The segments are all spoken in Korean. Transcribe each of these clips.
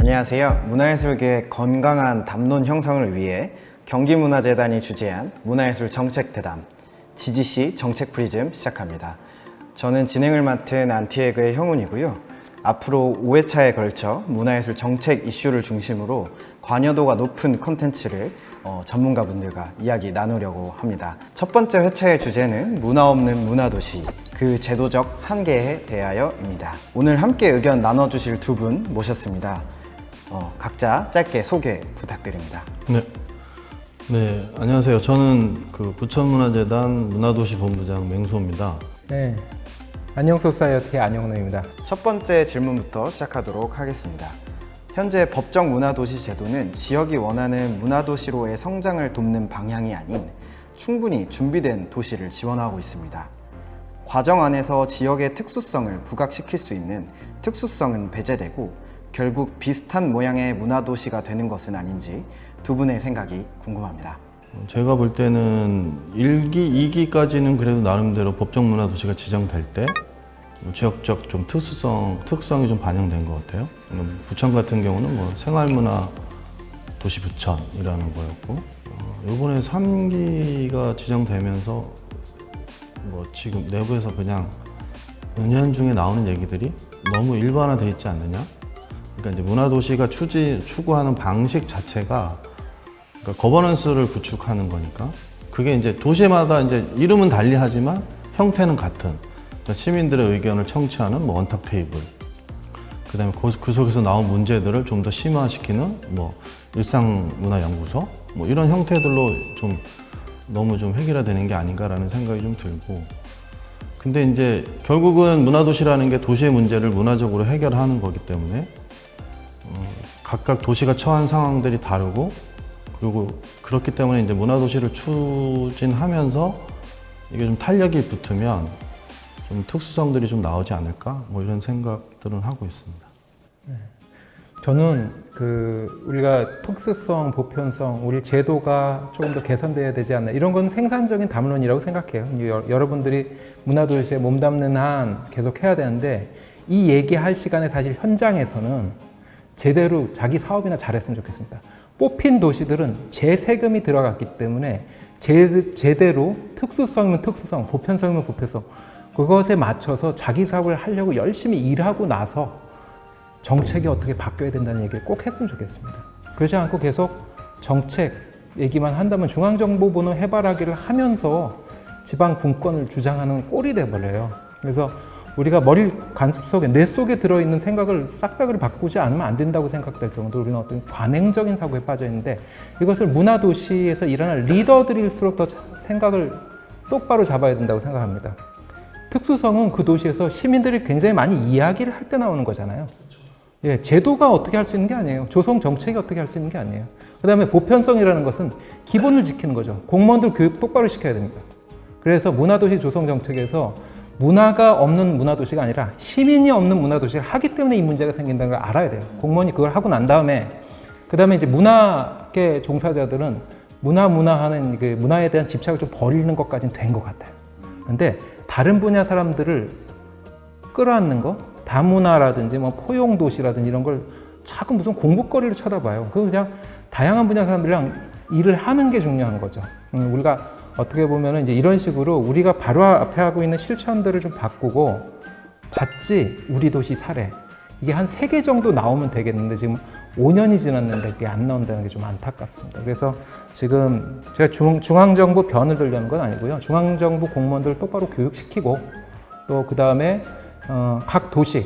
안녕하세요. 문화예술계의 건강한 담론 형성을 위해 경기문화재단이 주재한 문화예술 정책대담 GGC 정책 프리즘 시작합니다. 저는 진행을 맡은 안티에그의 형훈이고요. 앞으로 5회차에 걸쳐 문화예술 정책 이슈를 중심으로 관여도가 높은 콘텐츠를 전문가분들과 이야기 나누려고 합니다. 첫 번째 회차의 주제는 문화 없는 문화도시, 그 제도적 한계에 대하여입니다. 오늘 함께 의견 나눠주실 두 분 모셨습니다. 각자 짧게 소개 부탁드립니다. 네, 안녕하세요. 저는 부천문화재단 문화도시본부장 맹수호입니다. 네, 안녕소사이어티의 안영노입니다. 첫 번째 질문부터 시작하도록 하겠습니다. 현재 법정 문화도시 제도는 지역이 원하는 문화도시로의 성장을 돕는 방향이 아닌 충분히 준비된 도시를 지원하고 있습니다. 과정 안에서 지역의 특수성을 부각시킬 수 있는 특수성은 배제되고 결국 비슷한 모양의 문화도시가 되는 것은 아닌지 두 분의 생각이 궁금합니다. 제가 볼 때는 1기, 2기까지는 그래도 나름대로 법정 문화도시가 지정될 때 지역적 좀 특성이 좀 반영된 것 같아요. 부천 같은 경우는 생활문화 도시 부천이라는 거였고, 이번에 3기가 지정되면서 지금 내부에서 그냥 은연중에 나오는 얘기들이 너무 일반화돼 있지 않느냐? 그러니까 이제 문화도시가 추구하는 방식 자체가 거버넌스를 구축하는 거니까 그게 이제 도시마다 이제 이름은 달리하지만 형태는 같은 시민들의 의견을 청취하는 원탁 테이블, 그다음에 그 속에서 나온 문제들을 좀 더 심화시키는 일상문화연구소 이런 형태들로 너무 해결화되는 게 아닌가라는 생각이 좀 들고, 근데 이제 결국은 문화도시라는 게 도시의 문제를 문화적으로 해결하는 거기 때문에 각각 도시가 처한 상황들이 다르고, 그리고 그렇기 때문에 이제 문화도시를 추진하면서 이게 좀 탄력이 붙으면 좀 특수성들이 좀 나오지 않을까 이런 생각들은 하고 있습니다. 저는 우리가 특수성, 보편성, 우리 제도가 조금 더 개선돼야 되지 않나, 이런 건 생산적인 담론이라고 생각해요. 여러분들이 문화도시에 몸담는 한 계속 해야 되는데, 이 얘기할 시간에 사실 현장에서는 제대로 자기 사업이나 잘했으면 좋겠습니다. 뽑힌 도시들은 재세금이 들어갔기 때문에 제대로 특수성이면 특수성, 보편성이면 보편성, 그것에 맞춰서 자기 사업을 하려고 열심히 일하고 나서 정책이 어떻게 바뀌어야 된다는 얘기를 꼭 했으면 좋겠습니다. 그러지 않고 계속 정책 얘기만 한다면 중앙정보부는 해바라기를 하면서 지방 분권을 주장하는 꼴이 돼버려요. 그래서 우리가 머리 간섭 속에, 뇌 속에 들어있는 생각을 싹다그리 바꾸지 않으면 안 된다고 생각될 정도로 우리는 어떤 관행적인 사고에 빠져 있는데, 이것을 문화도시에서 일어날 리더들일수록 더 생각을 똑바로 잡아야 된다고 생각합니다. 특수성은 그 도시에서 시민들이 굉장히 많이 이야기를 할 때 나오는 거잖아요. 예, 제도가 어떻게 할 수 있는 게 아니에요. 조성 정책이 어떻게 할 수 있는 게 아니에요. 그 다음에 보편성이라는 것은 기본을 지키는 거죠. 공무원들 교육 똑바로 시켜야 됩니다. 그래서 문화도시 조성 정책에서 문화가 없는 문화도시가 아니라 시민이 없는 문화도시를 하기 때문에 이 문제가 생긴다는 걸 알아야 돼요. 공무원이 그걸 하고 난 다음에, 그 다음에 이제 문화계 종사자들은 문화하는 문화에 대한 집착을 좀 버리는 것까지는 된 것 같아요. 근데 다른 분야 사람들을 끌어안는 거, 다문화라든지 포용도시라든지 이런 걸 자꾸 무슨 공부거리로 쳐다봐요. 그냥 다양한 분야 사람들이랑 일을 하는 게 중요한 거죠. 우리가 어떻게 보면 이제 이런 식으로 우리가 바로 앞에 하고 있는 실천들을 좀 바꾸고, 봤지? 우리 도시 사례. 이게 한 3개 정도 나오면 되겠는데 지금 5년이 지났는데 그게 안 나온다는 게 좀 안타깝습니다. 그래서 지금 제가 중앙정부 변을 들려는 건 아니고요. 중앙정부 공무원들을 똑바로 교육시키고, 또 그 다음에 각 도시,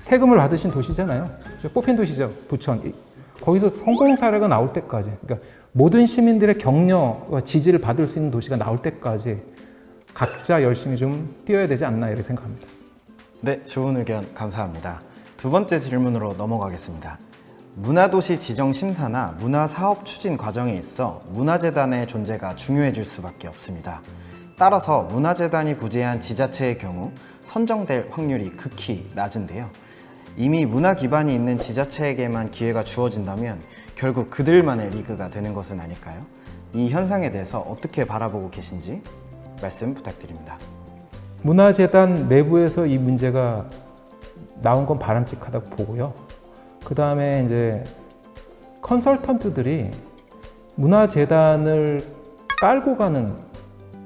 세금을 받으신 도시잖아요. 뽑힌 도시죠, 부천. 거기서 성공 사례가 나올 때까지, 그러니까 모든 시민들의 격려와 지지를 받을 수 있는 도시가 나올 때까지 각자 열심히 좀 뛰어야 되지 않나 이렇게 생각합니다. 네, 좋은 의견 감사합니다. 두 번째 질문으로 넘어가겠습니다. 문화도시 지정 심사나 문화사업 추진 과정에 있어 문화재단의 존재가 중요해질 수밖에 없습니다. 따라서 문화재단이 부재한 지자체의 경우 선정될 확률이 극히 낮은데요. 이미 문화 기반이 있는 지자체에게만 기회가 주어진다면 결국 그들만의 리그가 되는 것은 아닐까요? 이 현상에 대해서 어떻게 바라보고 계신지 말씀 부탁드립니다. 문화재단 내부에서 이 문제가 나온 건 바람직하다고 보고요. 그 다음에 이제 컨설턴트들이 문화재단을 깔고 가는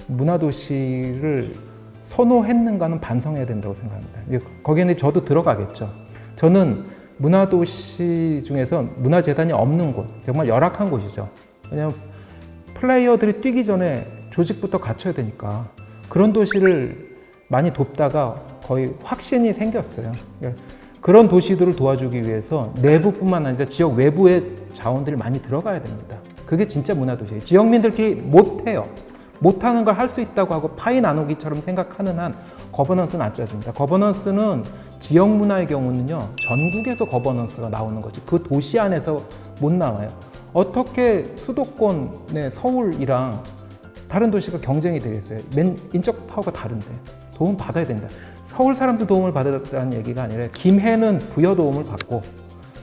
문화도시를 선호했는가는 반성해야 된다고 생각합니다. 거기에는 저도 들어가겠죠. 저는 문화도시 중에서 문화재단이 없는 곳, 정말 열악한 곳이죠. 왜냐하면 플레이어들이 뛰기 전에 조직부터 갖춰야 되니까 그런 도시를 많이 돕다가 거의 확신이 생겼어요. 그런 도시들을 도와주기 위해서 내부뿐만 아니라 지역 외부의 자원들이 많이 들어가야 됩니다. 그게 진짜 문화도시예요. 지역민들끼리 못해요. 못하는 걸 할 수 있다고 하고 파이 나누기처럼 생각하는 한 거버넌스는 안 짜집니다. 거버넌스는 지역 문화의 경우는요, 전국에서 거버넌스가 나오는 거지 그 도시 안에서 못 나와요. 어떻게 수도권의 서울이랑 다른 도시가 경쟁이 되겠어요? 인적 파워가 다른데 도움 받아야 된다. 서울 사람들 도움을 받았다는 얘기가 아니라 김해는 부여 도움을 받고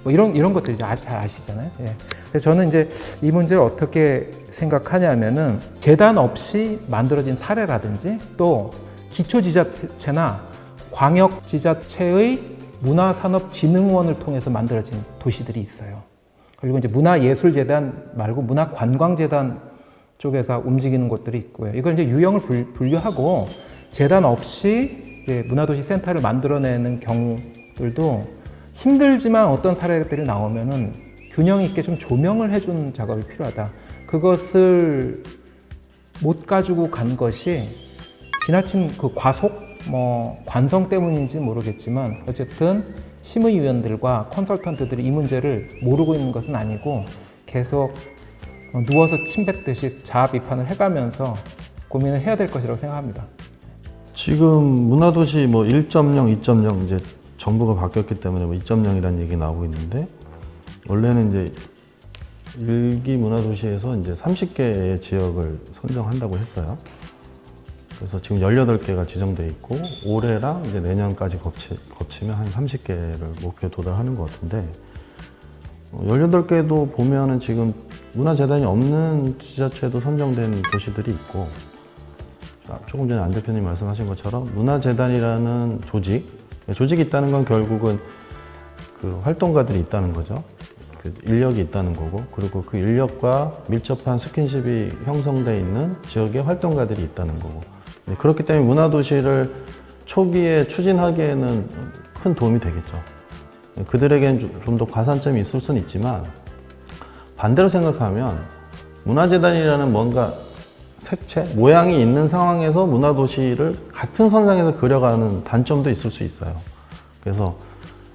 뭐 이런 것들 이제 잘 아시잖아요. 예. 그래서 저는 이제 이 문제를 어떻게 생각하냐면은 재단 없이 만들어진 사례라든지 또 기초지자체나 광역지자체의 문화산업진흥원을 통해서 만들어진 도시들이 있어요. 그리고 이제 문화예술재단 말고 문화관광재단 쪽에서 움직이는 곳들이 있고요. 이걸 이제 유형을 분류하고 재단 없이 이제 문화도시 센터를 만들어내는 경우들도 힘들지만 어떤 사례들이 나오면은 균형 있게 좀 조명을 해주는 작업이 필요하다. 그것을 못 가지고 간 것이 지나친 그 과속, 관성 때문인지 모르겠지만 어쨌든 심의위원들과 컨설턴트들이 이 문제를 모르고 있는 것은 아니고 계속 누워서 침 뱉듯이 자아 비판을 해가면서 고민을 해야 될 것이라고 생각합니다. 지금 문화도시 1.0, 2.0 이제 정부가 바뀌었기 때문에 2.0이라는 얘기 나오고 있는데 원래는 이제 1기 문화도시에서 이제 30개의 지역을 선정한다고 했어요. 그래서 지금 18개가 지정돼 있고 올해랑 이제 내년까지 거치면 한 30개를 목표에 도달하는 것 같은데 18개도 보면은 지금 문화재단이 없는 지자체도 선정된 도시들이 있고 조금 전에 안 대표님 말씀하신 것처럼 문화재단이라는 조직이 있다는 건 결국은 그 활동가들이 있다는 거죠. 그 인력이 있다는 거고 그리고 그 인력과 밀접한 스킨십이 형성되어 있는 지역의 활동가들이 있다는 거고 그렇기 때문에 문화도시를 초기에 추진하기에는 큰 도움이 되겠죠. 그들에게는 좀 더 가산점이 있을 수는 있지만 반대로 생각하면 문화재단이라는 뭔가 색채, 모양이 있는 상황에서 문화도시를 같은 선상에서 그려가는 단점도 있을 수 있어요. 그래서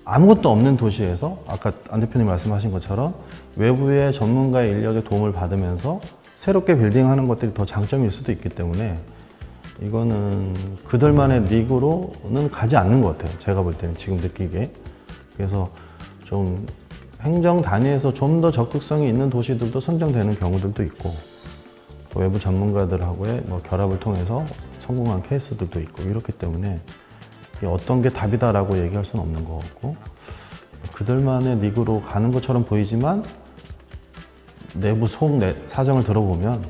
아무것도 없는 도시에서 아까 안 대표님 말씀하신 것처럼 외부의 전문가의 인력의 도움을 받으면서 새롭게 빌딩하는 것들이 더 장점일 수도 있기 때문에 이거는 그들만의 리그로는 가지 않는 것 같아요. 제가 볼 때는 지금 느끼기에. 그래서 좀 행정 단위에서 좀 더 적극성이 있는 도시들도 선정되는 경우들도 있고 외부 전문가들하고의 결합을 통해서 성공한 케이스들도 있고 이렇기 때문에 어떤 게 답이다라고 얘기할 수는 없는 것 같고 그들만의 리그로 가는 것처럼 보이지만 내부 사정을 들어보면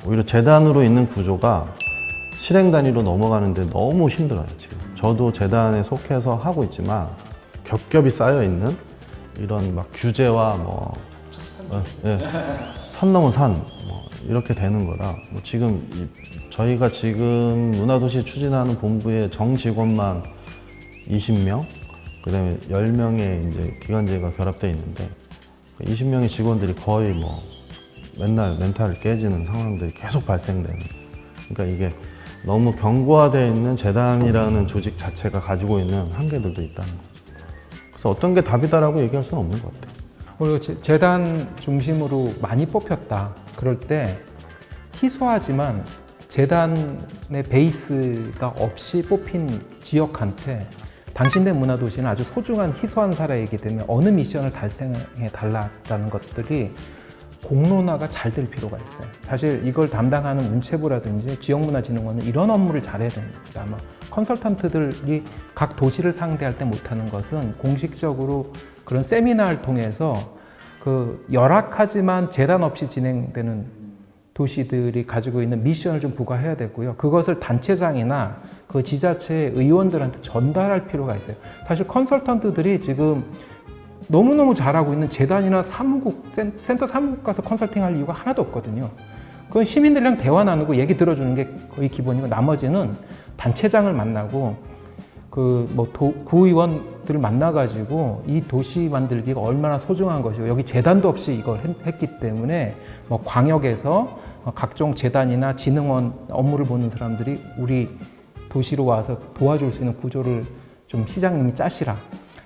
오히려 재단으로 있는 구조가 실행 단위로 넘어가는데 너무 힘들어요. 지금 저도 재단에 속해서 하고 있지만 겹겹이 쌓여 있는 이런 규제와 산 넘은 산 이렇게 되는 거라 저희가 지금 문화도시 추진하는 본부의 정직원만 20명, 그다음에 10명의 이제 기관제가 결합되어 있는데 20명의 직원들이 거의 맨날 멘탈을 깨지는 상황들이 계속 발생되는. 그러니까 이게 너무 견고화되어 있는 재단이라는 조직 자체가 가지고 있는 한계들도 있다는 거죠. 그래서 어떤 게 답이다라고 얘기할 수는 없는 것 같아요. 그리고 재단 중심으로 많이 뽑혔다. 그럴 때 희소하지만 재단의 베이스가 없이 뽑힌 지역한테 당신네 문화도시는 아주 소중한 희소한 사례이기 때문에 어느 미션을 달성해 달라는 것들이 공론화가 잘 될 필요가 있어요. 사실 이걸 담당하는 문체부라든지 지역문화진흥원은 이런 업무를 잘해야 됩니다. 아마 컨설턴트들이 각 도시를 상대할 때 못하는 것은 공식적으로 그런 세미나를 통해서 그 열악하지만 재단 없이 진행되는 도시들이 가지고 있는 미션을 좀 부과해야 되고요. 그것을 단체장이나 그 지자체 의원들한테 전달할 필요가 있어요. 사실 컨설턴트들이 지금 너무너무 잘하고 있는 재단이나 사무국, 센터 사무국 가서 컨설팅할 이유가 하나도 없거든요. 그건 시민들이랑 대화 나누고 얘기 들어주는 게 거의 기본이고, 나머지는 단체장을 만나고 구의원들을 만나가지고 이 도시 만들기가 얼마나 소중한 것이고, 여기 재단도 없이 이걸 했기 때문에 뭐 광역에서 각종 재단이나 진흥원 업무를 보는 사람들이 우리 도시로 와서 도와줄 수 있는 구조를 좀 시장님이 짜시라,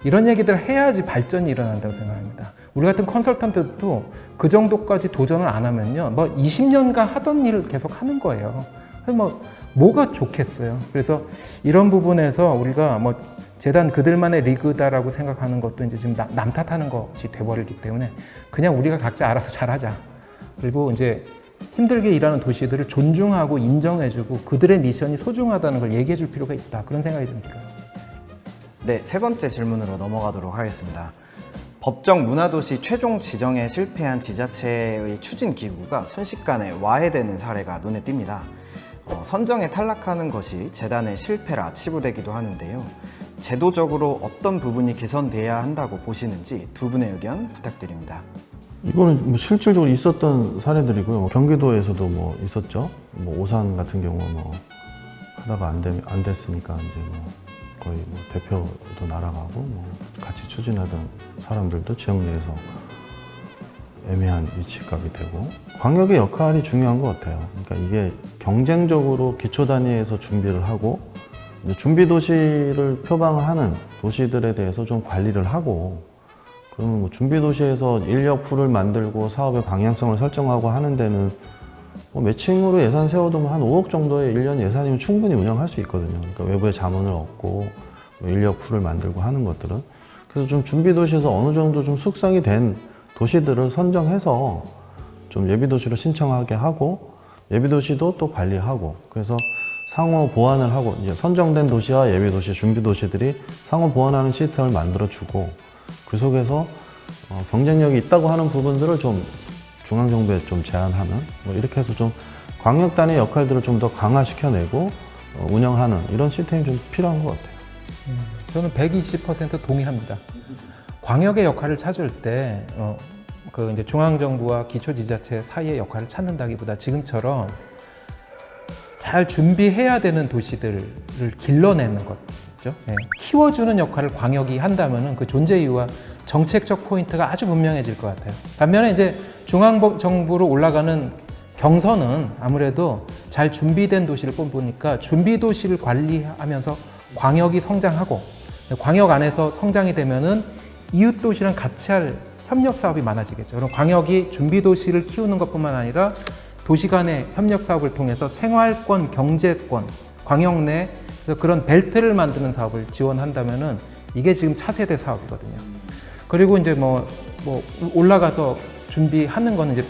이런 얘기들 해야지 발전이 일어난다고 생각합니다. 우리 같은 컨설턴트도 그 정도까지 도전을 안 하면요, 뭐 20년간 하던 일을 계속 하는 거예요. 그래서 뭐가 좋겠어요. 그래서 이런 부분에서 우리가 뭐 재단 그들만의 리그다라고 생각하는 것도 이제 지금 남 탓하는 것이 돼버리기 때문에 그냥 우리가 각자 알아서 잘하자. 그리고 이제 힘들게 일하는 도시들을 존중하고 인정해주고 그들의 미션이 소중하다는 걸 얘기해줄 필요가 있다, 그런 생각이 듭니다. 네, 세 번째 질문으로 넘어가도록 하겠습니다. 법정 문화도시 최종 지정에 실패한 지자체의 추진 기구가 순식간에 와해되는 사례가 눈에 띕니다. 선정에 탈락하는 것이 재단의 실패라 치부되기도 하는데요. 제도적으로 어떤 부분이 개선돼야 한다고 보시는지 두 분의 의견 부탁드립니다. 이거는 뭐 실질적으로 있었던 사례들이고요. 경기도에서도 뭐 있었죠. 뭐 오산 같은 경우 뭐 하다가 안 됐으니까 이제 뭐 거의 뭐 대표도 날아가고 뭐 같이 추진하던 사람들도 지역 내에서 애매한 위치값이 되고, 광역의 역할이 중요한 것 같아요. 그러니까 이게 경쟁적으로 기초 단위에서 준비를 하고 준비 도시를 표방하는 도시들에 대해서 좀 관리를 하고, 그러면 뭐 준비 도시에서 인력 풀을 만들고 사업의 방향성을 설정하고 하는 데는 뭐 매칭으로 예산 세워두면 한 5억 정도의 1년 예산이면 충분히 운영할 수 있거든요. 그러니까 외부의 자문을 얻고 뭐 인력 풀을 만들고 하는 것들은. 그래서 좀 준비 도시에서 어느 정도 좀 숙성이 된 도시들을 선정해서 좀 예비도시로 신청하게 하고, 예비도시도 또 관리하고, 그래서 상호 보완을 하고, 이제 선정된 도시와 예비도시, 준비도시들이 상호 보완하는 시스템을 만들어주고, 그 속에서 경쟁력이 있다고 하는 부분들을 좀 중앙정부에 좀 제한하는, 뭐 이렇게 해서 좀 광역 단위 역할들을 좀 더 강화시켜내고 운영하는 이런 시스템이 좀 필요한 것 같아요. 저는 120% 동의합니다. 광역의 역할을 찾을 때, 이제 중앙정부와 기초지자체 사이의 역할을 찾는다기보다 지금처럼 잘 준비해야 되는 도시들을 길러내는 거죠. 네. 키워주는 역할을 광역이 한다면은 그 존재 이유와 정책적 포인트가 아주 분명해질 것 같아요. 반면에 이제 중앙정부로 올라가는 경선은 아무래도 잘 준비된 도시를 뽑으니까 준비 도시를 관리하면서 광역이 성장하고, 광역 안에서 성장이 되면은 이웃 도시랑 같이 할 협력 사업이 많아지겠죠. 그럼 광역이 준비 도시를 키우는 것뿐만 아니라 도시 간의 협력 사업을 통해서 생활권, 경제권, 광역 내에서 그런 벨트를 만드는 사업을 지원한다면은 이게 지금 차세대 사업이거든요. 그리고 이제 뭐 올라가서 준비하는 거는 이제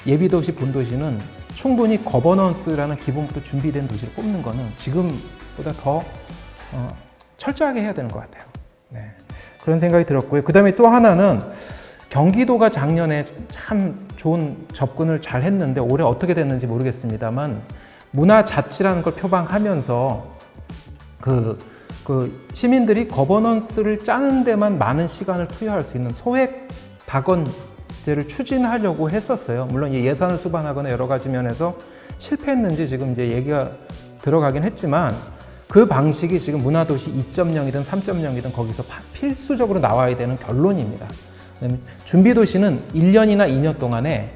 예비도시, 본도시는 충분히 거버넌스라는 기본부터 준비된 도시를 뽑는 거는 지금보다 더 철저하게 해야 되는 것 같아요. 네. 그런 생각이 들었고요. 그 다음에 또 하나는 경기도가 작년에 참 좋은 접근을 잘 했는데 올해 어떻게 됐는지 모르겠습니다만, 문화자치라는 걸 표방하면서 시민들이 거버넌스를 짜는 데만 많은 시간을 투여할 수 있는 소액 다건제를 추진하려고 했었어요. 물론 예산을 수반하거나 여러 가지 면에서 실패했는지 지금 이제 얘기가 들어가긴 했지만, 그 방식이 지금 문화도시 2.0이든 3.0이든 거기서 필수적으로 나와야 되는 결론입니다. 준비도시는 1년이나 2년 동안에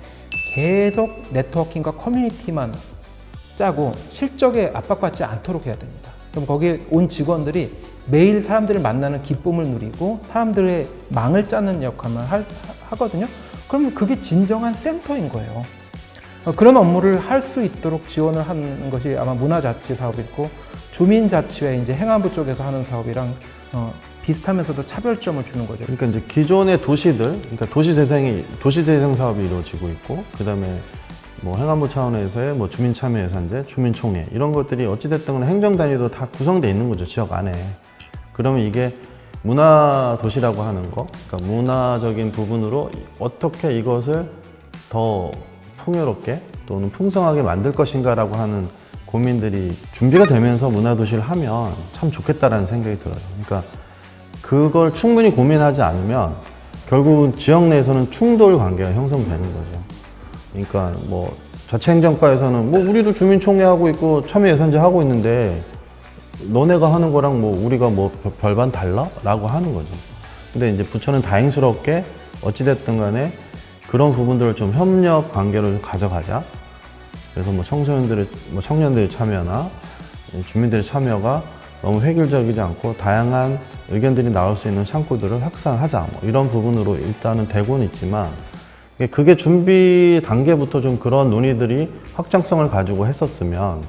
계속 네트워킹과 커뮤니티만 짜고 실적에 압박받지 않도록 해야 됩니다. 그럼 거기에 온 직원들이 매일 사람들을 만나는 기쁨을 누리고 사람들의 망을 짜는 역할만 하거든요. 그러면 그게 진정한 센터인 거예요. 그런 업무를 할 수 있도록 지원을 하는 것이 아마 문화자치 사업이고, 주민자치회 이제 행안부 쪽에서 하는 사업이랑 비슷하면서도 차별점을 주는 거죠. 그러니까 이제 기존의 도시들, 그러니까 도시재생 사업이 이루어지고 있고, 그 다음에 뭐 행안부 차원에서의 뭐 주민참여예산제, 주민총회 이런 것들이 어찌됐든 행정 단위도 다 구성되어 있는 거죠, 지역 안에. 그러면 이게 문화도시라고 하는 거, 그러니까 문화적인 부분으로 어떻게 이것을 더 풍요롭게 또는 풍성하게 만들 것인가라고 하는 고민들이 준비가 되면서 문화도시를 하면 참 좋겠다라는 생각이 들어요. 그러니까 그걸 충분히 고민하지 않으면 결국은 지역 내에서는 충돌 관계가 형성되는 거죠. 그러니까 뭐 자치행정과에서는 뭐 우리도 주민총회 하고 있고 참여예산제 하고 있는데 너네가 하는 거랑 뭐 우리가 뭐 별반 달라? 라고 하는 거죠. 근데 이제 부처는 다행스럽게 어찌됐든 간에 그런 부분들을 좀 협력 관계로 가져가자. 그래서 뭐 청년들의 참여나 주민들의 참여가 너무 획일적이지 않고 다양한 의견들이 나올 수 있는 창구들을 확산하자. 뭐 이런 부분으로 일단은 되고는 있지만 그게 준비 단계부터 좀 그런 논의들이 확장성을 가지고 했었으면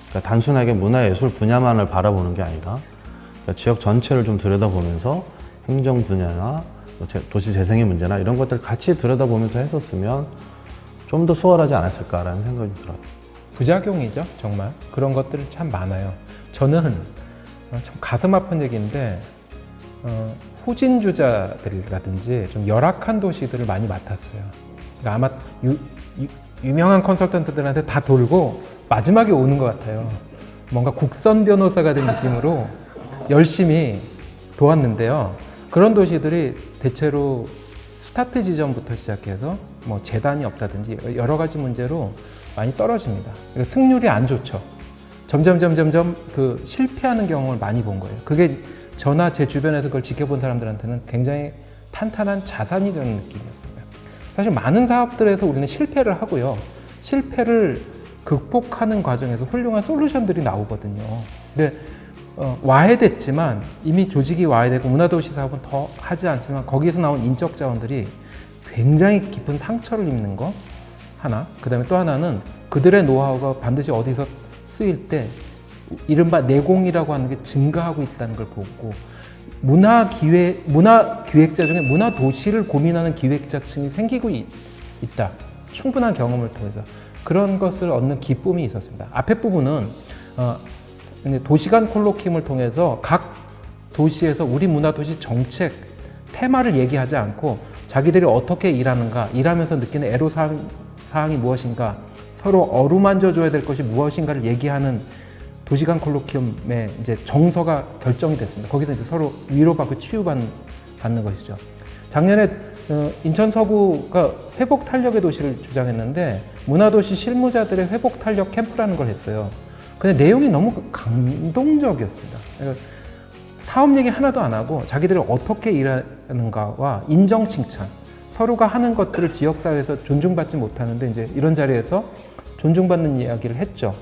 그러니까 단순하게 문화예술 분야만을 바라보는 게 아니라 그러니까 지역 전체를 좀 들여다보면서 행정 분야나 도시 재생의 문제나 이런 것들 같이 들여다보면서 했었으면 좀 더 수월하지 않았을까라는 생각이 들어요. 부작용이죠, 정말. 그런 것들이 참 많아요. 저는 참 가슴 아픈 얘기인데 후진주자들이라든지 좀 열악한 도시들을 많이 맡았어요. 그러니까 아마 유명한 컨설턴트들한테 다 돌고 마지막에 오는 것 같아요. 뭔가 국선 변호사가 된 느낌으로 열심히 도왔는데요. 그런 도시들이 대체로 스타트 지점부터 시작해서 뭐 재단이 없다든지 여러 가지 문제로 많이 떨어집니다. 그러니까 승률이 안 좋죠. 점점 그 실패하는 경험을 많이 본 거예요. 그게 저나 제 주변에서 그걸 지켜본 사람들한테는 굉장히 탄탄한 자산이 되는 느낌이었습니다. 사실 많은 사업들에서 우리는 실패를 하고요. 실패를 극복하는 과정에서 훌륭한 솔루션들이 나오거든요. 근데 와해됐지만 이미 조직이 와해되고 문화도시 사업은 더 하지 않지만 거기에서 나온 인적 자원들이 굉장히 깊은 상처를 입는 거 하나, 그 다음에 또 하나는 그들의 노하우가 반드시 어디서 쓰일 때 이른바 내공이라고 하는 게 증가하고 있다는 걸 보고 문화 기획자 중에 문화 도시를 고민하는 기획자층이 생기고 있다. 충분한 경험을 통해서 그런 것을 얻는 기쁨이 있었습니다. 앞에 부분은 도시간 콜로키움을 통해서 각 도시에서 우리 문화 도시 정책 테마를 얘기하지 않고 자기들이 어떻게 일하는가, 일하면서 느끼는 애로사항이 무엇인가, 서로 어루만져 줘야 될 것이 무엇인가를 얘기하는 도시간 콜로키움의 이제 정서가 결정이 됐습니다. 거기서 이제 서로 위로받고 치유받는 것이죠. 작년에 인천 서구가 회복 탄력의 도시를 주장했는데 문화도시 실무자들의 회복 탄력 캠프라는 걸 했어요. 근데 내용이 너무 감동적이었습니다. 그러니까 사업 얘기 하나도 안 하고 자기들이 어떻게 일하는가와 인정 칭찬, 서로가 하는 것들을 지역사회에서 존중받지 못하는데 이제 이런 자리에서 존중받는 이야기를 했죠.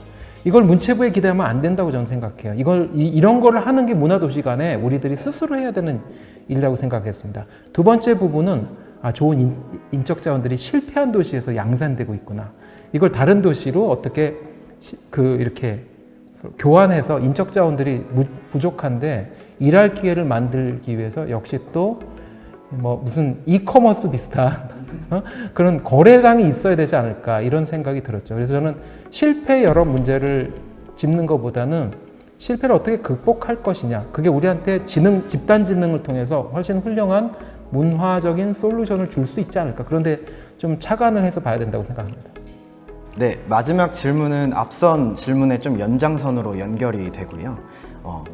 이걸 문체부에 기대하면 안 된다고 저는 생각해요. 이런 거를 하는 게 문화도시 간에 우리들이 스스로 해야 되는 일이라고 생각했습니다. 두 번째 부분은 좋은 인적 자원들이 실패한 도시에서 양산되고 있구나. 이걸 다른 도시로 어떻게 이렇게 교환해서 인적 자원들이 부족한데 일할 기회를 만들기 위해서 역시 또 뭐 무슨 이커머스 비슷한 그런 거래량이 있어야 되지 않을까 이런 생각이 들었죠. 그래서 저는 실패 여러 문제를 짚는 것보다는 실패를 어떻게 극복할 것이냐, 그게 우리한테 집단 지능을 통해서 훨씬 훌륭한 문화적인 솔루션을 줄 수 있지 않을까. 그런데 좀 착안을 해서 봐야 된다고 생각합니다. 네, 마지막 질문은 앞선 질문의 좀 연장선으로 연결이 되고요.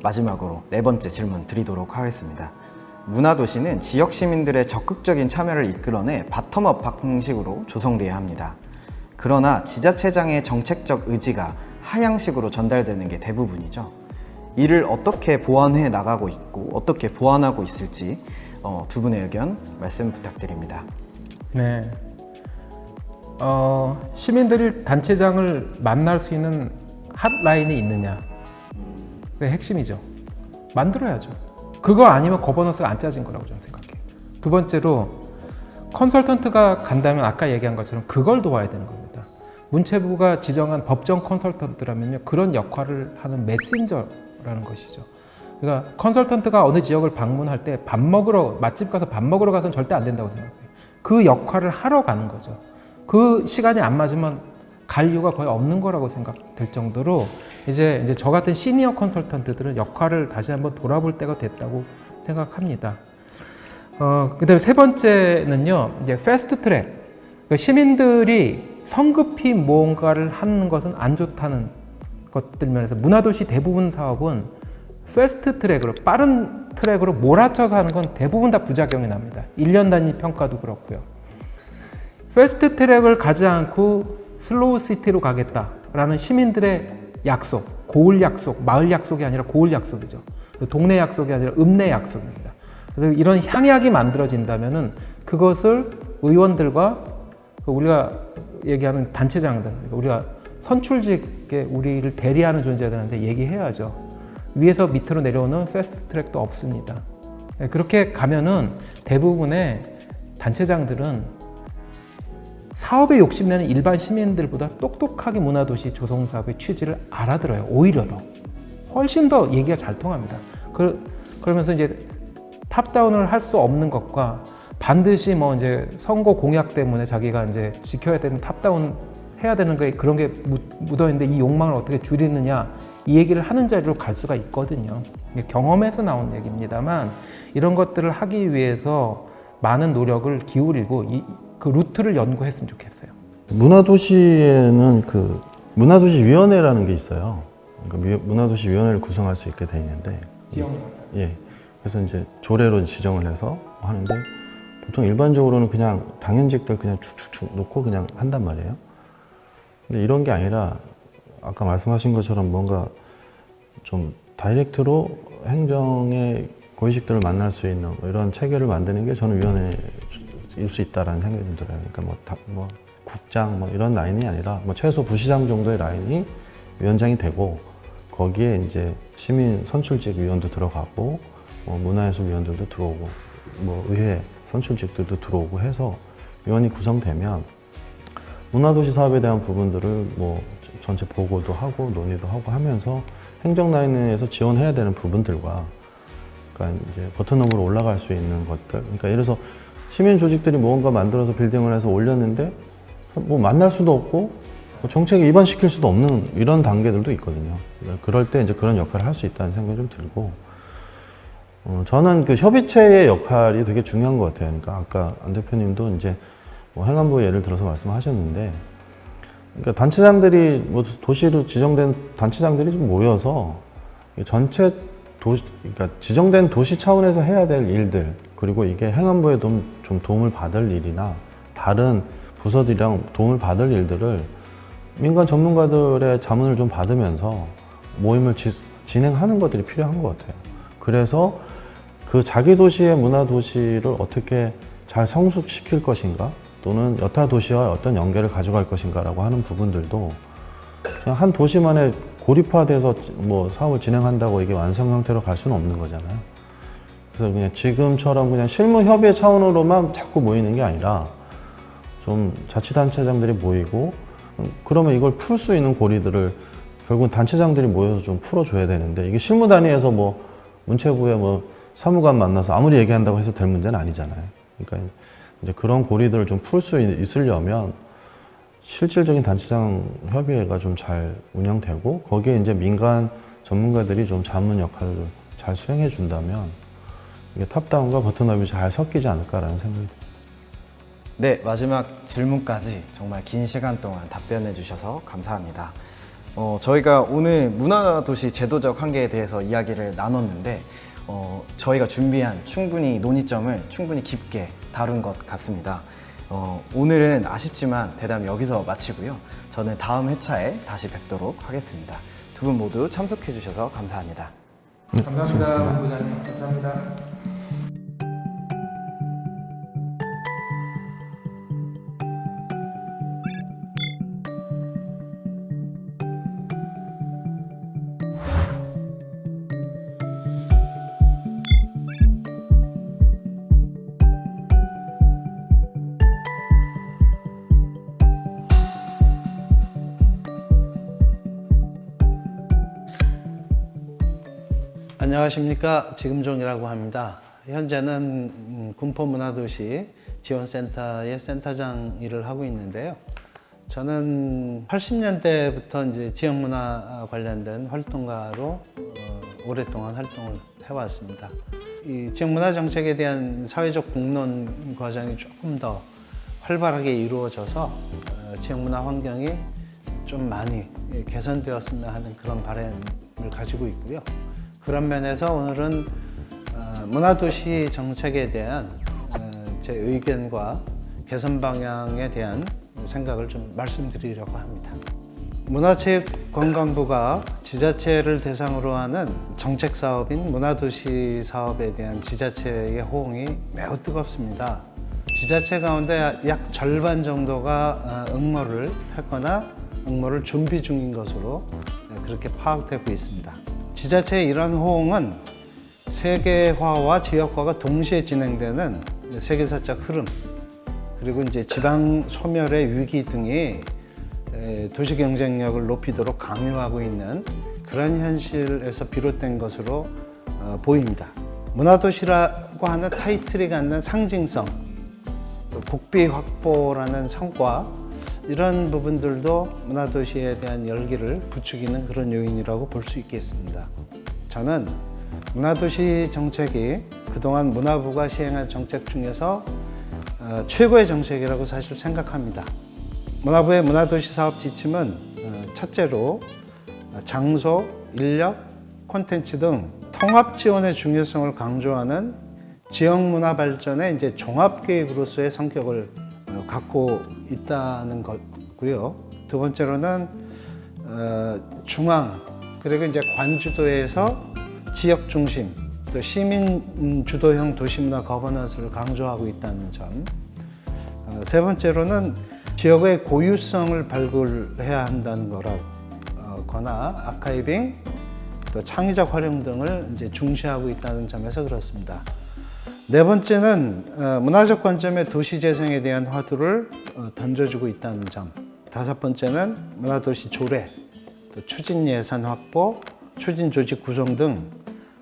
마지막으로 네 번째 질문 드리도록 하겠습니다. 문화도시는 지역 시민들의 적극적인 참여를 이끌어내 바텀업 방식으로 조성돼야 합니다. 그러나 지자체장의 정책적 의지가 하향식으로 전달되는 게 대부분이죠. 이를 어떻게 보완해 나가고 있고 어떻게 보완하고 있을지 두 분의 의견 말씀 부탁드립니다. 네. 시민들이 단체장을 만날 수 있는 핫라인이 있느냐. 그게 핵심이죠. 만들어야죠. 그거 아니면 거버넌스가 안 짜진 거라고 저는 생각해요. 두 번째로 컨설턴트가 간다면 아까 얘기한 것처럼 그걸 도와야 되는 겁니다. 문체부가 지정한 법정 컨설턴트라면요, 그런 역할을 하는 메신저라는 것이죠. 그러니까 컨설턴트가 어느 지역을 방문할 때 맛집 가서 밥 먹으러 가서는 절대 안 된다고 생각해요. 그 역할을 하러 가는 거죠. 그 시간이 안 맞으면 갈 이유가 거의 없는 거라고 생각될 정도로 이제 저 같은 시니어 컨설턴트들은 역할을 다시 한번 돌아볼 때가 됐다고 생각합니다. 그다음에 세 번째는요, 이제 패스트 트랙. 그러니까 시민들이 성급히 뭔가를 하는 것은 안 좋다는 것들 면에서 문화도시 대부분 사업은 패스트 트랙으로 빠른 트랙으로 몰아쳐서 하는 건 대부분 다 부작용이 납니다. 1년 단위 평가도 그렇고요. 패스트 트랙을 가지 않고 슬로우 시티로 가겠다라는 시민들의 약속, 고을 약속, 마을 약속이 아니라 고을 약속이죠. 동네 약속이 아니라 읍내 약속입니다. 그래서 이런 향약이 만들어진다면은 그것을 의원들과 우리가 얘기하는 단체장들, 우리가 선출직에 우리를 대리하는 존재들한테 얘기해야죠. 위에서 밑으로 내려오는 패스트 트랙도 없습니다. 그렇게 가면은 대부분의 단체장들은 사업에 욕심내는 일반 시민들보다 똑똑하게 문화도시 조성사업의 취지를 알아들어요. 오히려 더. 훨씬 더 얘기가 잘 통합니다. 그러면서 이제 탑다운을 할 수 없는 것과 반드시 뭐 이제 선거 공약 때문에 자기가 이제 지켜야 되는 탑다운 해야 되는 게 그런 게 묻어 있는데 이 욕망을 어떻게 줄이느냐 이 얘기를 하는 자리로 갈 수가 있거든요. 경험에서 나온 얘기입니다만 이런 것들을 하기 위해서 많은 노력을 기울이고 그 루트를 연구했으면 좋겠어요. 문화도시에는 그 문화도시위원회라는 게 있어요. 그러니까 문화도시위원회를 구성할 수 있게 돼 있는데, 예, 그래서 이제 조례로 지정을 해서 하는데 보통 일반적으로는 그냥 당연직들 그냥 축축축 놓고 그냥 한단 말이에요. 근데 이런 게 아니라 아까 말씀하신 것처럼 뭔가 좀 다이렉트로 행정의 고위직들을 만날 수 있는 이런 체계를 만드는 게 저는 위원회일 수 있다라는 생각이 좀 들어요. 그러니까 뭐 국장 뭐 이런 라인이 아니라 뭐 최소 부시장 정도의 라인이 위원장이 되고 거기에 이제 시민 선출직 위원도 들어가고 뭐 문화예술 위원들도 들어오고 뭐 의회 선출직들도 들어오고 해서 위원이 구성되면 문화도시 사업에 대한 부분들을 뭐 전체 보고도 하고 논의도 하고 하면서 행정 라인에서 지원해야 되는 부분들과 그러니까 이제 버튼업으로 올라갈 수 있는 것들. 그러니까 예를 들어서 시민 조직들이 뭔가 만들어서 빌딩을 해서 올렸는데 뭐 만날 수도 없고 뭐 정책에 위반시킬 수도 없는 이런 단계들도 있거든요. 그럴 때 이제 그런 역할을 할 수 있다는 생각이 좀 들고, 저는 그 협의체의 역할이 되게 중요한 것 같아요. 그러니까 아까 안 대표님도 이제 뭐 행안부 예를 들어서 말씀하셨는데, 그러니까 단체장들이 뭐 도시로 지정된 단체장들이 좀 모여서 전체 도시, 그러니까 지정된 도시 차원에서 해야 될 일들, 그리고 이게 행안부에 좀 도움을 받을 일이나 다른 부서들이랑 도움을 받을 일들을 민간 전문가들의 자문을 좀 받으면서 모임을 진행하는 것들이 필요한 것 같아요. 그래서 그 자기 도시의 문화 도시를 어떻게 잘 성숙시킬 것인가, 또는 여타 도시와 어떤 연계를 가져갈 것인가라고 하는 부분들도 그냥 한 도시만에 고립화돼서 뭐 사업을 진행한다고 이게 완성 형태로 갈 수는 없는 거잖아요. 그래서 그냥 지금처럼 그냥 실무 협의 차원으로만 자꾸 모이는 게 아니라 좀 자치단체장들이 모이고, 그러면 이걸 풀 수 있는 고리들을 결국은 단체장들이 모여서 좀 풀어줘야 되는데, 이게 실무 단위에서 뭐 문체부에 뭐 사무관 만나서 아무리 얘기한다고 해서 될 문제는 아니잖아요. 그러니까 이제 그런 고리들을 좀 풀 수 있으려면 실질적인 단체장 협의회가 좀 잘 운영되고 거기에 이제 민간 전문가들이 좀 자문 역할을 잘 수행해 준다면 이게 탑다운과 버튼업이 잘 섞이지 않을까라는 생각이 듭니다. 네, 마지막 질문까지 정말 긴 시간 동안 답변해 주셔서 감사합니다. 저희가 오늘 문화도시 제도적 한계에 대해서 이야기를 나눴는데 저희가 준비한 논의점을 충분히 깊게 다룬 것 같습니다. 오늘은 아쉽지만 대담 여기서 마치고요. 저는 다음 회차에 다시 뵙도록 하겠습니다. 두 분 모두 참석해 주셔서 감사합니다. 감사합니다, 본부장님. 감사합니다. 안녕하십니까, 지금종이라고 합니다. 현재는 군포문화도시 지원센터의 센터장 일을 하고 있는데요. 저는 80년대부터 이제 지역문화 관련된 활동가로 오랫동안 활동을 해왔습니다. 이 지역문화 정책에 대한 사회적 공론 과정이 조금 더 활발하게 이루어져서 지역문화 환경이 좀 많이 개선되었으면 하는 그런 바람을 가지고 있고요. 그런 면에서 오늘은 문화도시 정책에 대한 제 의견과 개선 방향에 대한 생각을 좀 말씀드리려고 합니다. 문화체육관광부가 지자체를 대상으로 하는 정책 사업인 문화도시 사업에 대한 지자체의 호응이 매우 뜨겁습니다. 지자체 가운데 약 절반 정도가 응모를 했거나 응모를 준비 중인 것으로 그렇게 파악되고 있습니다. 지자체의 이런 호응은 세계화와 지역화가 동시에 진행되는 세계사적 흐름, 그리고 이제 지방 소멸의 위기 등이 도시 경쟁력을 높이도록 강요하고 있는 그런 현실에서 비롯된 것으로 보입니다. 문화도시라고 하는 타이틀이 갖는 상징성, 또 국비 확보라는 성과, 이런 부분들도 문화도시에 대한 열기를 부추기는 그런 요인이라고 볼 수 있겠습니다. 저는 문화도시 정책이 그동안 문화부가 시행한 정책 중에서 최고의 정책이라고 사실 생각합니다. 문화부의 문화도시 사업 지침은 첫째로 장소, 인력, 콘텐츠 등 통합 지원의 중요성을 강조하는 지역 문화 발전의 이제 종합 계획으로서의 성격을 갖고 있다는 거고요. 두 번째로는 중앙 그리고 이제 관주도에서 지역 중심 또 시민 주도형 도시문화 거버넌스를 강조하고 있다는 점. 세 번째로는 지역의 고유성을 발굴해야 한다는 거나 아카이빙 또 창의적 활용 등을 이제 중시하고 있다는 점에서 그렇습니다. 네 번째는 문화적 관점의 도시 재생에 대한 화두를 던져주고 있다는 점. 다섯 번째는 문화도시 조례, 또 추진 예산 확보, 추진 조직 구성 등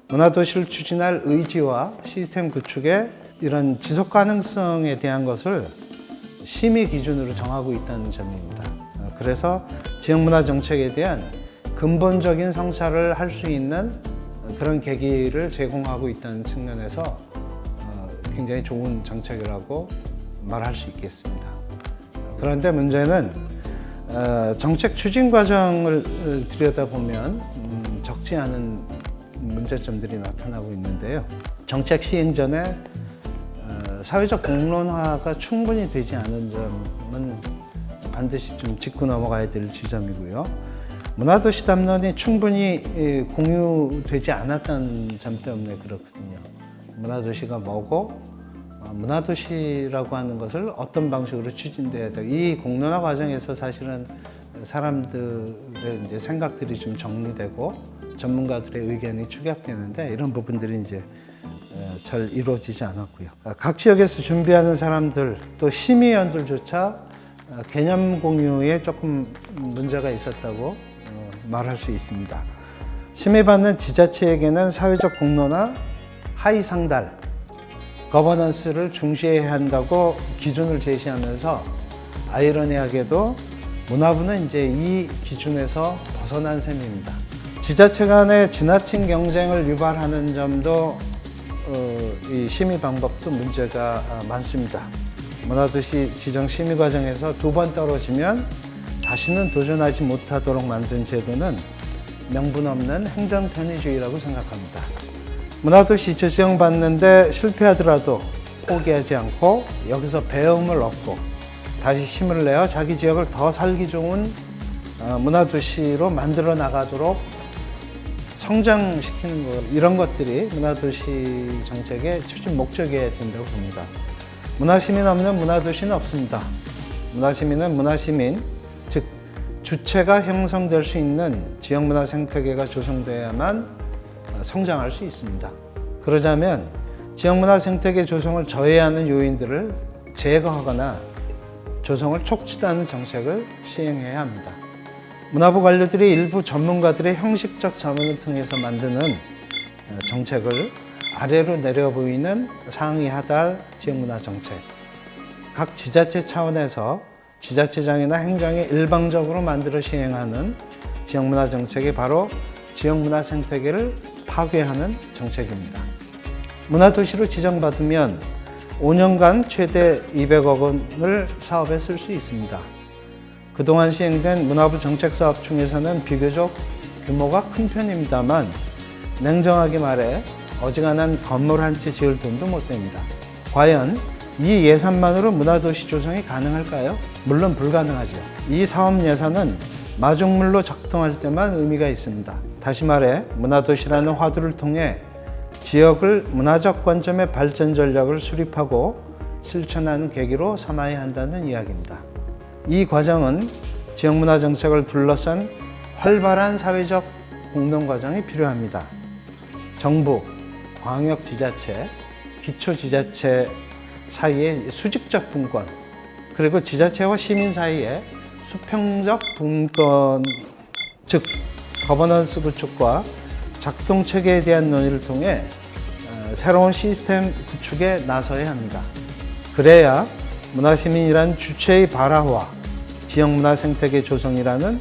문화도시를 추진할 의지와 시스템 구축의 이런 지속 가능성에 대한 것을 심의 기준으로 정하고 있다는 점입니다. 그래서 지역문화 정책에 대한 근본적인 성찰을 할 수 있는 그런 계기를 제공하고 있다는 측면에서 굉장히 좋은 정책이라고 말할 수 있겠습니다. 그런데 문제는 정책 추진 과정을 들여다보면 적지 않은 문제점들이 나타나고 있는데요. 정책 시행 전에 사회적 공론화가 충분히 되지 않은 점은 반드시 좀 짚고 넘어가야 될 지점이고요. 문화도시 담론이 충분히 공유되지 않았다는 점 때문에 그렇거든요. 문화도시가 뭐고 문화도시라고 하는 것을 어떤 방식으로 추진돼야 되고, 이 공론화 과정에서 사실은 사람들의 이제 생각들이 좀 정리되고 전문가들의 의견이 축약되는데 이런 부분들이 이제 잘 이루어지지 않았고요. 각 지역에서 준비하는 사람들 또 심의위원들조차 개념 공유에 조금 문제가 있었다고 말할 수 있습니다. 심의받는 지자체에게는 사회적 공론화, 하위 상달, 거버넌스를 중시해야 한다고 기준을 제시하면서 아이러니하게도 문화부는 이제 이 기준에서 벗어난 셈입니다. 지자체 간의 지나친 경쟁을 유발하는 점도 이 심의 방법도 문제가 많습니다. 문화도시 지정 심의 과정에서 2번 떨어지면 다시는 도전하지 못하도록 만든 제도는 명분 없는 행정 편의주의라고 생각합니다. 문화도시 지정받는데 실패하더라도 포기하지 않고 여기서 배움을 얻고 다시 힘을 내어 자기 지역을 더 살기 좋은 문화도시로 만들어 나가도록 성장시키는 것, 이런 것들이 문화도시 정책의 추진 목적이어야 된다고 봅니다. 문화시민 없는 문화도시는 없습니다. 문화시민은 문화시민, 즉 주체가 형성될 수 있는 지역문화 생태계가 조성돼야만 성장할 수 있습니다. 그러자면 지역문화 생태계 조성을 저해하는 요인들을 제거하거나 조성을 촉진하는 정책을 시행해야 합니다. 문화부 관료들이 일부 전문가들의 형식적 자문을 통해서 만드는 정책을 아래로 내려 보이는 상위 하달 지역문화 정책, 각 지자체 차원에서 지자체장이나 행정이 일방적으로 만들어 시행하는 지역문화 정책이 바로 지역문화 생태계를 파괴하는 정책입니다. 문화도시로 지정받으면 5년간 최대 200억 원을 사업에 쓸 수 있습니다. 그동안 시행된 문화부 정책 사업 중에서는 비교적 규모가 큰 편입니다만 냉정하게 말해 어지간한 건물 한 채 지을 돈도 못 됩니다. 과연 이 예산만으로 문화도시 조성이 가능할까요? 물론 불가능하죠. 이 사업 예산은 마중물로 작동할 때만 의미가 있습니다. 다시 말해 문화도시라는 화두를 통해 지역을 문화적 관점의 발전 전략을 수립하고 실천하는 계기로 삼아야 한다는 이야기입니다. 이 과정은 지역문화정책을 둘러싼 활발한 사회적 공론 과정이 필요합니다. 정부, 광역지자체, 기초지자체 사이의 수직적 분권, 그리고 지자체와 시민 사이의 수평적 분권, 즉 거버넌스 구축과 작동 체계에 대한 논의를 통해 새로운 시스템 구축에 나서야 합니다. 그래야 문화시민이란 주체의 발화와 지역문화 생태계 조성이라는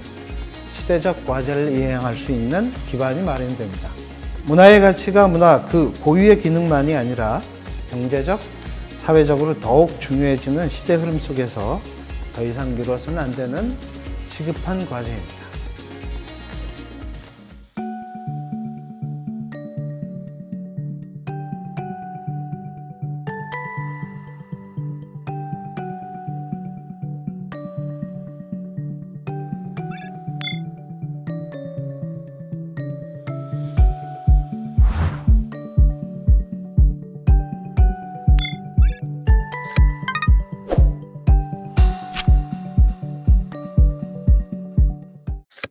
시대적 과제를 이행할 수 있는 기반이 마련됩니다. 문화의 가치가 문화 그 고유의 기능만이 아니라 경제적, 사회적으로 더욱 중요해지는 시대 흐름 속에서 더 이상 미뤄서는 안 되는 시급한 과제입니다.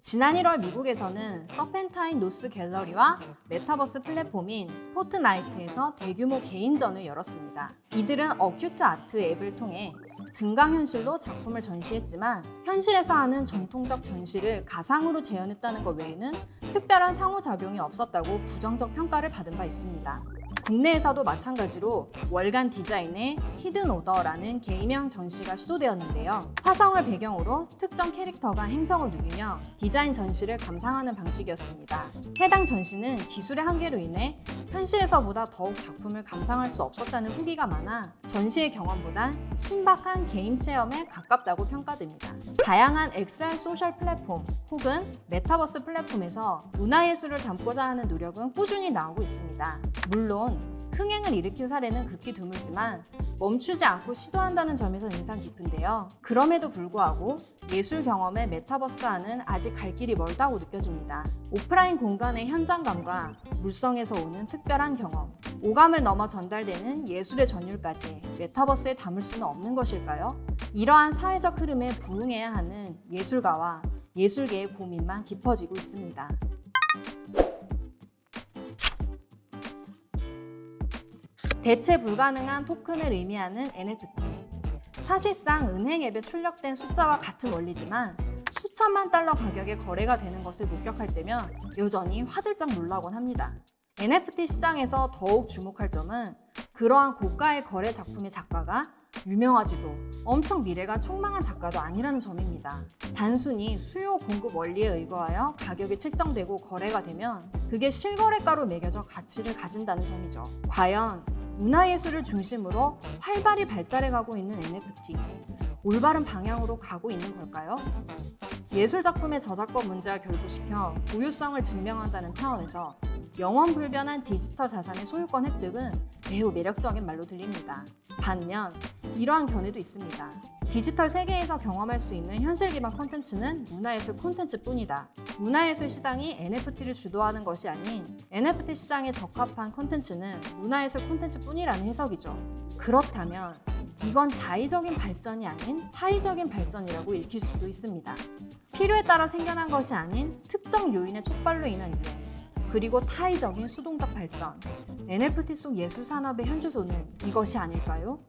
지난 1월 미국에서는 서펜타인 노스 갤러리와 메타버스 플랫폼인 포트나이트에서 대규모 개인전을 열었습니다. 이들은 어큐트 아트 앱을 통해 증강현실로 작품을 전시했지만 현실에서 하는 전통적 전시를 가상으로 재현했다는 것 외에는 특별한 상호작용이 없었다고 부정적 평가를 받은 바 있습니다. 국내에서도 마찬가지로 월간 디자인의 히든 오더라는 개인형 전시가 시도되었는데요. 화성을 배경으로 특정 캐릭터가 행성을 누비며 디자인 전시를 감상하는 방식이었습니다. 해당 전시는 기술의 한계로 인해 현실에서보다 더욱 작품을 감상할 수 없었다는 후기가 많아 전시의 경험보단 신박한 게임 체험에 가깝다고 평가됩니다. 다양한 XR 소셜 플랫폼 혹은 메타버스 플랫폼에서 문화예술을 담고자 하는 노력은 꾸준히 나오고 있습니다. 물론 흥행을 일으킨 사례는 극히 드물지만 멈추지 않고 시도한다는 점에서 인상 깊은데요. 그럼에도 불구하고 예술 경험의 메타버스와는 아직 갈 길이 멀다고 느껴집니다. 오프라인 공간의 현장감과 물성에서 오는 특별한 경험, 오감을 넘어 전달되는 예술의 전율까지 메타버스에 담을 수는 없는 것일까요? 이러한 사회적 흐름에 부응해야 하는 예술가와 예술계의 고민만 깊어지고 있습니다. 대체 불가능한 토큰을 의미하는 NFT. 사실상 은행 앱에 출력된 숫자와 같은 원리지만 수천만 달러 가격에 거래가 되는 것을 목격할 때면 여전히 화들짝 놀라곤 합니다. NFT 시장에서 더욱 주목할 점은 그러한 고가의 거래 작품의 작가가 유명하지도 엄청 미래가 촉망한 작가도 아니라는 점입니다. 단순히 수요 공급 원리에 의거하여 가격이 책정되고 거래가 되면 그게 실거래가로 매겨져 가치를 가진다는 점이죠. 과연 문화예술을 중심으로 활발히 발달해가고 있는 NFT, 올바른 방향으로 가고 있는 걸까요? 예술작품의 저작권 문제와 결부시켜 고유성을 증명한다는 차원에서 영원 불변한 디지털 자산의 소유권 획득은 매우 매력적인 말로 들립니다. 반면 이러한 견해도 있습니다. 디지털 세계에서 경험할 수 있는 현실 기반 콘텐츠는 문화예술 콘텐츠뿐이다. 문화예술 시장이 NFT를 주도하는 것이 아닌 NFT 시장에 적합한 콘텐츠는 문화예술 콘텐츠뿐이라는 해석이죠. 그렇다면 이건 자의적인 발전이 아닌 타의적인 발전이라고 읽힐 수도 있습니다. 필요에 따라 생겨난 것이 아닌 특정 요인의 촉발로 인한 유행, 그리고 타의적인 수동적 발전, NFT 속 예술 산업의 현주소는 이것이 아닐까요?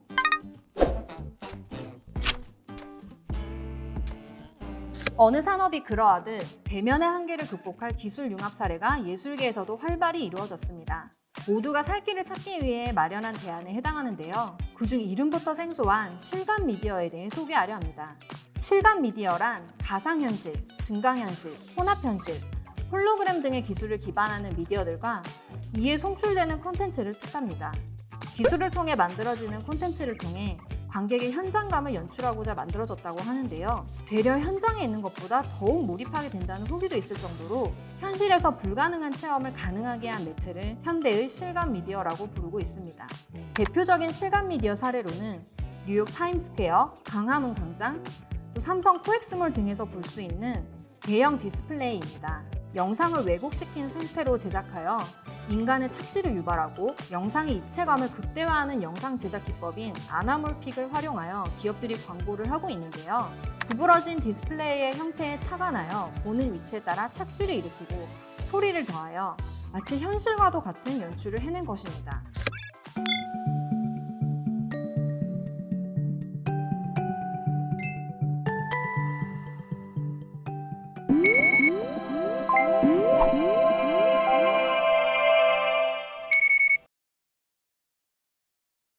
어느 산업이 그러하듯 대면의 한계를 극복할 기술 융합 사례가 예술계에서도 활발히 이루어졌습니다. 모두가 살 길을 찾기 위해 마련한 대안에 해당하는데요. 그중 이름부터 생소한 실감 미디어에 대해 소개하려 합니다. 실감 미디어란 가상현실, 증강현실, 혼합현실, 홀로그램 등의 기술을 기반하는 미디어들과 이에 송출되는 콘텐츠를 뜻합니다. 기술을 통해 만들어지는 콘텐츠를 통해 관객의 현장감을 연출하고자 만들어졌다고 하는데요. 되려 현장에 있는 것보다 더욱 몰입하게 된다는 후기도 있을 정도로 현실에서 불가능한 체험을 가능하게 한 매체를 현대의 실감 미디어라고 부르고 있습니다. 대표적인 실감 미디어 사례로는 뉴욕 타임스퀘어, 광화문 광장, 또 삼성 코엑스몰 등에서 볼 수 있는 대형 디스플레이입니다. 영상을 왜곡시킨 상태로 제작하여 인간의 착시를 유발하고 영상의 입체감을 극대화하는 영상 제작 기법인 아나몰픽을 활용하여 기업들이 광고를 하고 있는데요. 구부러진 디스플레이의 형태에 차가 나여 보는 위치에 따라 착시를 일으키고 소리를 더하여 마치 현실과도 같은 연출을 해낸 것입니다.